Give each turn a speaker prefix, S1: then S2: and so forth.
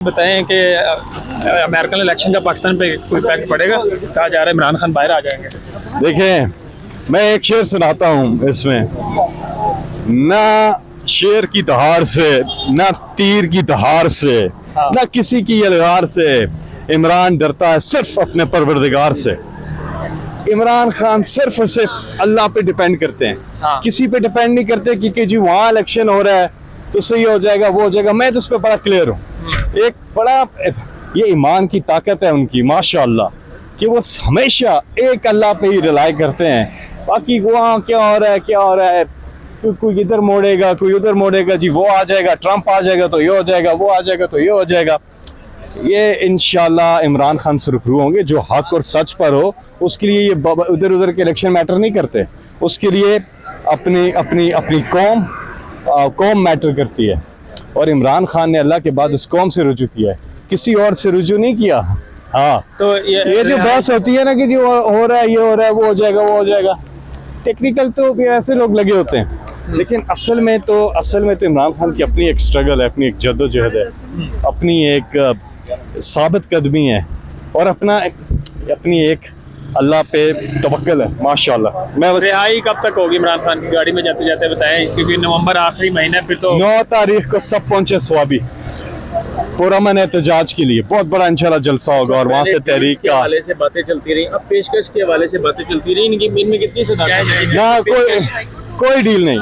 S1: बताएं कि American election का पाकिस्तान पे कोई इफेक्ट पड़ेगा? कहा जा रहा है इमरान खान बाहर आ जाएंगे।
S2: देखें, मैं एक शेर सुनाता हूँ इसमें, ना शेर की दहाड़ से, ना तीर की दहाड़ से, ना किसी की यलगार से इमरान डरता है सिर्फ अपने परवरदिगार से। इमरान खान सिर्फ और सिर्फ अल्लाह पे डिपेंड करते हैं, किसी पे डिपेंड नहीं करते कि जी वहाँ इलेक्शन हो रहा है तो सही हो जाएगा, वो हो जाएगा। मैं तो उस पर बड़ा क्लियर हूँ। एक बड़ा ये ईमान की ताकत है उनकी माशाअल्लाह, कि वो हमेशा एक अल्लाह पे ही रिलाई करते हैं। बाकी वहाँ क्या हो रहा है, क्या हो रहा है, कोई इधर मोड़ेगा, कोई उधर मोड़ेगा, जी वो आ जाएगा, ट्रंप आ जाएगा तो ये हो जाएगा, वो आ जाएगा तो ये हो जाएगा। ये इंशाल्लाह इमरान खान सुरखरू होंगे। जो हक और सच पर हो उसके लिए ये उधर उधर के इलेक्शन मैटर नहीं करते। उसके लिए अपनी अपनी अपनी कौम मैटर करती है। और इमरान खान ने अल्लाह के बाद उस कौम से रुजू किया है, किसी और से रुजू नहीं किया। हाँ, तो ये जो बहस होती है ना कि जो हो रहा है, ये हो रहा है, वो हो जाएगा, वो हो जाएगा, टेक्निकल तो ऐसे लोग लगे होते हैं। लेकिन असल में तो इमरान खान की अपनी एक स्ट्रगल है, अपनी एक जद्दोजहद है, अपनी एक साबित कदमी है, और अपनी एक अल्लाह पे तवक्कल है माशाल्लाह। मैं
S1: रिहाई कब तक होगी इमरान खान की? गाड़ी में जाते जाते बताएं, क्योंकि नवंबर आखिरी महीना, फिर तो
S2: 9 तारीख को सब पहुंचे स्वाबी पुरअमन एहतजाज के लिए। बहुत बड़ा इंशाल्लाह जलसा होगा और वहाँ से तहरीक
S1: के हवाले से बातें चलती रही, अब पेशकश के हवाले से बातें चलती रही, इनमें कितनी सदाकत है?
S2: ना कोई डील नहीं।